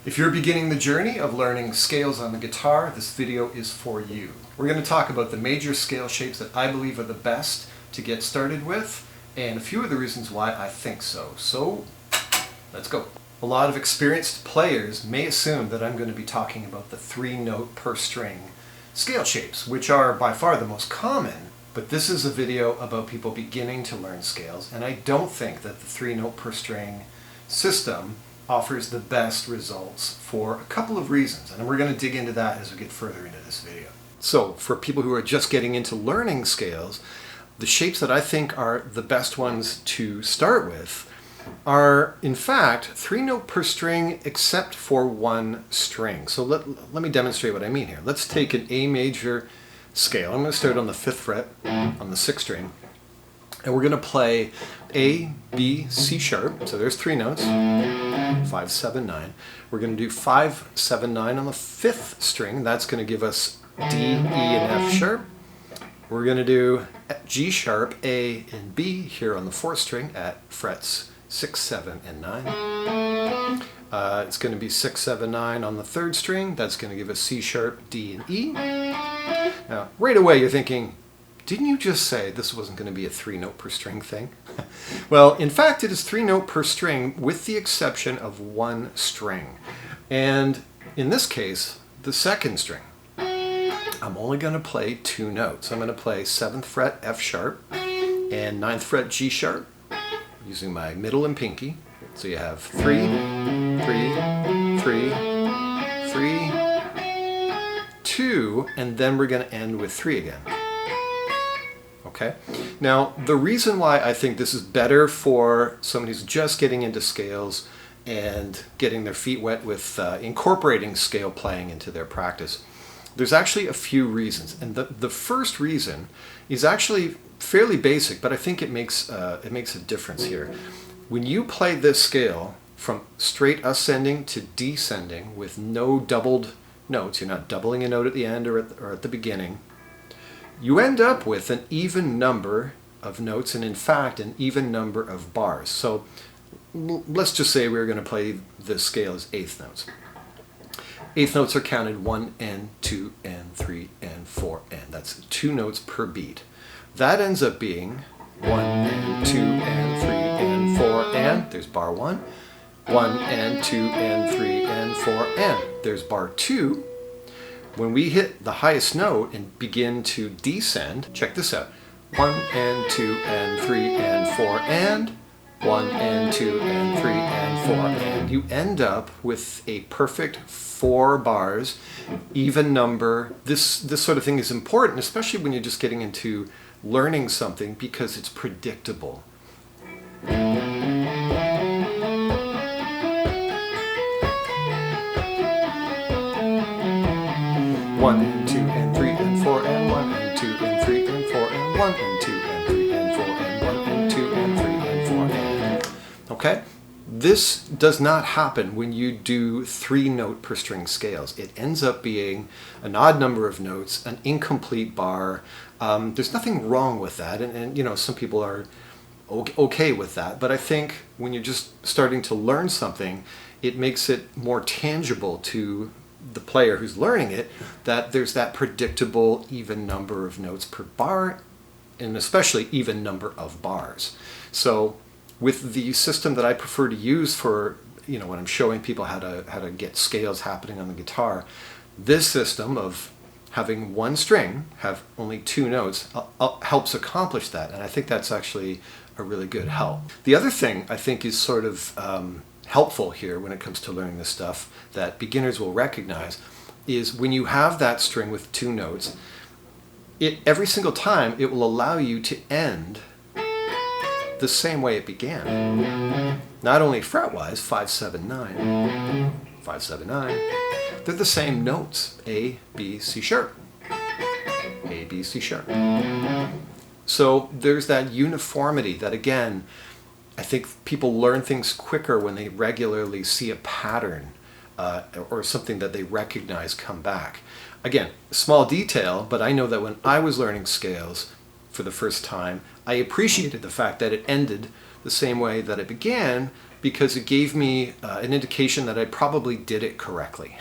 If you're beginning the journey of learning scales on the guitar, this video is for you. We're going to talk about the major scale shapes that I believe are the best to get started with, and a few of the reasons why I think so. So, let's go. A lot of experienced players may assume that I'm going to be talking about the 3-note per string scale shapes, which are by far the most common, but this is a video about people beginning to learn scales, and I don't think that the 3-note per string system offers the best results for a couple of reasons, and we're going to dig into that as we get further into this video. So for people who are just getting into learning scales, the shapes that I think are the best ones to start with are in fact 3-note per string except for one string. So let me demonstrate what I mean here. Let's take an A major scale. I'm going to start on the 5th fret on the 6th string, and we're going to play A, B, C sharp. So there's 3 notes. 5, 7, 9. We're going to do 5, 7, 9 on the 5th string. That's going to give us D, E, and F sharp. We're going to do G sharp, A, and B here on the 4th string at frets 6, 7, and 9. It's going to be 6, 7, 9 on the 3rd string. That's going to give us C sharp, D, and E. Now, right away you're thinking, didn't you just say this wasn't going to be a 3-note per string thing? Well, in fact, it is 3-note per string with the exception of one string. And in this case, the 2nd string. I'm only going to play 2 notes. I'm going to play 7th fret F sharp and 9th fret G sharp using my middle and pinky. So you have 3, 3, 3, 3, 2, and then we're going to end with 3 again. Okay. Now, the reason why I think this is better for somebody who's just getting into scales and getting their feet wet with incorporating scale playing into their practice, there's actually a few reasons. And the first reason is actually fairly basic, but I think it makes a difference here. When you play this scale from straight ascending to descending with no doubled notes, you're not doubling a note at the end or at the beginning, you end up with an even number of notes and in fact an even number of bars. So let's just say we're going to play this scale as 8th notes. 8th notes are counted 1 and 2 and 3 and 4 and. That's 2 notes per beat. That ends up being 1 and 2 and 3 and 4 and. There's bar 1. 1 and 2 and 3 and 4 and. There's bar 2. When we hit the highest note and begin to descend, check this out. 1 and 2 and 3 and 4 and 1 and 2 and 3 and 4 and you end up with a perfect 4 bars, even number. This sort of thing is important, especially when you're just getting into learning something because it's predictable. 1 and 2 and 3 and 4 and 1 and 2 and 3 and 4 and 1 and 2 and 3 and 4 and 1 and 2 and 3 and 4 and. Okay? This does not happen when you do 3-note per string scales. It ends up being an odd number of notes, an incomplete bar. There's nothing wrong with that, and you know, some people are okay with that, but I think when you're just starting to learn something, it makes it more tangible to the player who's learning it, that there's that predictable even number of notes per bar, and especially even number of bars. So with the system that I prefer to use for, you know, when I'm showing people how to get scales happening on the guitar, this system of having one string have only 2 notes helps accomplish that, and I think that's actually a really good help. The other thing I think is sort of helpful here when it comes to learning this stuff that beginners will recognize is when you have that string with 2 notes, every single time it will allow you to end the same way it began. Not only fret-wise, 5, 7, 9, 5, 7, 9, they're the same notes, A, B, C sharp, A, B, C sharp. So there's that uniformity that, again, I think people learn things quicker when they regularly see a pattern or something that they recognize come back. Again, small detail, but I know that when I was learning scales for the first time, I appreciated the fact that it ended the same way that it began, because it gave me an indication that I probably did it correctly.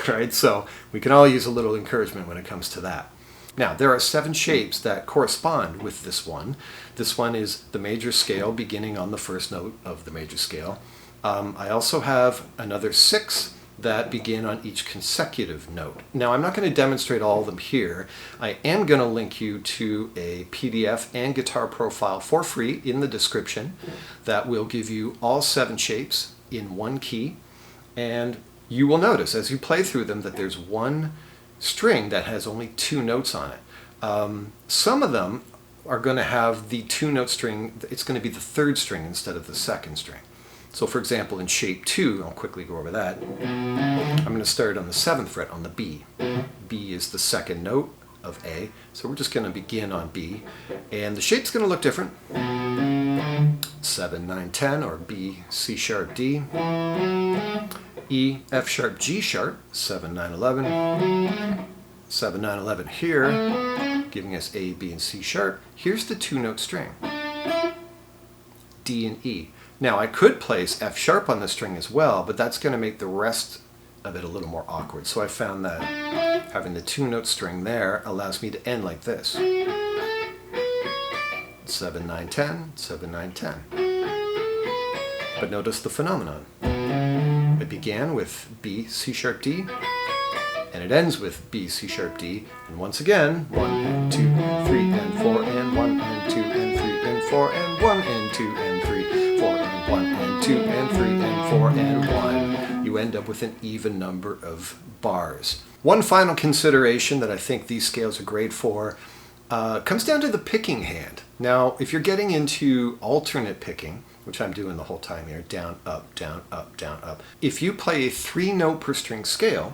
Right? So we can all use a little encouragement when it comes to that. Now, there are 7 shapes that correspond with this one. This one is the major scale beginning on the first note of the major scale. I also have another 6 that begin on each consecutive note. Now, I'm not going to demonstrate all of them here. I am going to link you to a PDF and guitar profile for free in the description that will give you all 7 shapes in one key. And you will notice as you play through them that there's one string that has only 2 notes on it. Some of them are going to have the 2-note string, it's going to be the 3rd string instead of the 2nd string. So for example, in shape 2, I'll quickly go over that, I'm going to start on the 7th fret on the B. B is the 2nd note of A, so we're just going to begin on B, and the shape's going to look different. 7, 9, 10, or B, C sharp, D, E, F sharp, G sharp, 7, 9, 11, 7, 9, 11 here, giving us A, B, and C sharp. Here's the 2-note string, D and E. Now I could place F sharp on the string as well, but that's going to make the rest of it a little more awkward. So I found that having the 2-note string there allows me to end like this. 7, 9, 10, 7, 9, 10. But notice the phenomenon. It began with B, C sharp, D, and it ends with B, C sharp, D, and once again, 1 and 2 and 3 and 4 and 1 and 2 and 3 and 4 and 1 and 2 and 3, 4 and 1 and 2 and 3 and 4 and 1. You end up with an even number of bars. One final consideration that I think these scales are great for comes down to the picking hand. Now, if you're getting into alternate picking, which I'm doing the whole time here, down, up, down, up, down, up. If you play a 3-note per string scale,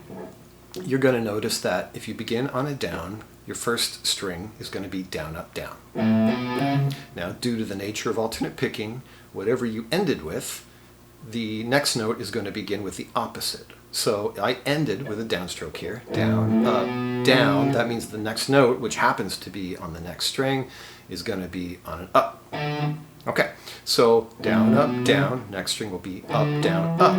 you're going to notice that if you begin on a down, your first string is going to be down, up, down. Now, due to the nature of alternate picking, whatever you ended with, the next note is going to begin with the opposite. So I ended with a downstroke here, down, up, down. That means the next note, which happens to be on the next string, is going to be on an up. Okay, so down, up, down, next string will be up, down, up.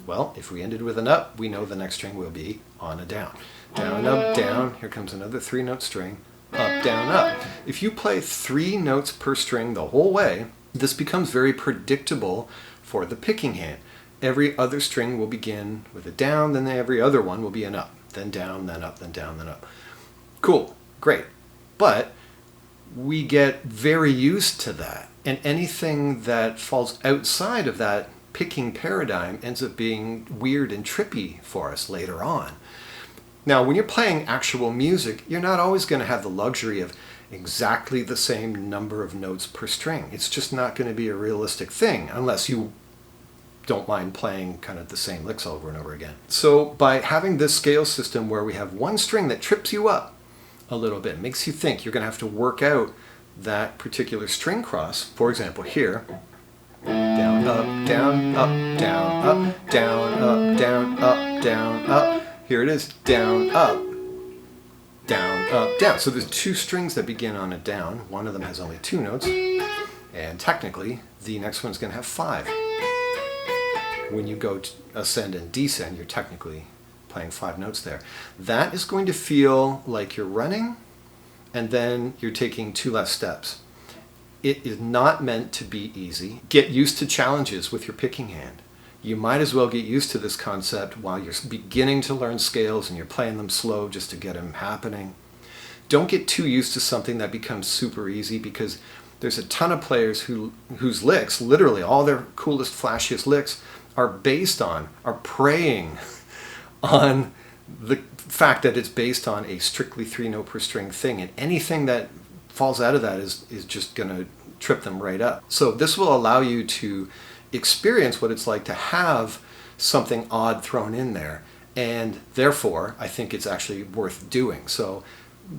Well, if we ended with an up, we know the next string will be on a down. Down, up, down, here comes another 3-note string, up, down, up. If you play 3 notes per string the whole way, this becomes very predictable for the picking hand. Every other string will begin with a down, then every other one will be an up, then down, then up, then down, then up. Cool, great. But we get very used to that, and anything that falls outside of that picking paradigm ends up being weird and trippy for us later on. Now, when you're playing actual music, you're not always going to have the luxury of exactly the same number of notes per string. It's just not going to be a realistic thing unless you don't mind playing kind of the same licks over and over again. So by having this scale system where we have one string that trips you up a little bit, makes you think you're going to have to work out that particular string cross, for example here, down, up, down, up, down, up, down, up, down, up, down, up. Here it is, down, up, down, up, down. So there's 2 strings that begin on a down. One of them has only 2 notes, and technically the next one's going to have 5. When you go to ascend and descend, you're technically playing 5 notes there. That is going to feel like you're running, and then you're taking 2 less steps. It is not meant to be easy. Get used to challenges with your picking hand. You might as well get used to this concept while you're beginning to learn scales and you're playing them slow just to get them happening. Don't get too used to something that becomes super easy, because there's a ton of players whose licks, literally all their coolest, flashiest licks, are preying on the fact that it's based on a strictly 3-note per string thing, and anything that falls out of that is just going to trip them right up. So this will allow you to experience what it's like to have something odd thrown in there, and therefore I think it's actually worth doing. So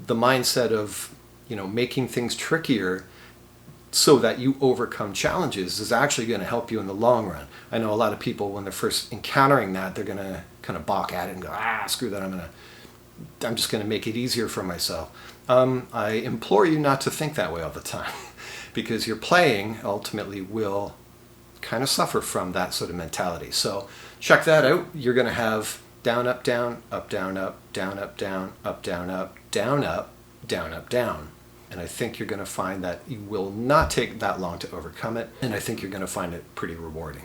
the mindset of, making things trickier so that you overcome challenges is actually going to help you in the long run. I know a lot of people, when they're first encountering that, they're going to kind of balk at it and go, screw that, I'm just going to make it easier for myself. I implore you not to think that way all the time, because your playing ultimately will kind of suffer from that sort of mentality. So check that out. You're going to have down, up, down, up, down, up, down, up, down, up, down, up, down, up, down, up, down. And I think you're going to find that it will not take that long to overcome it, and I think you're going to find it pretty rewarding.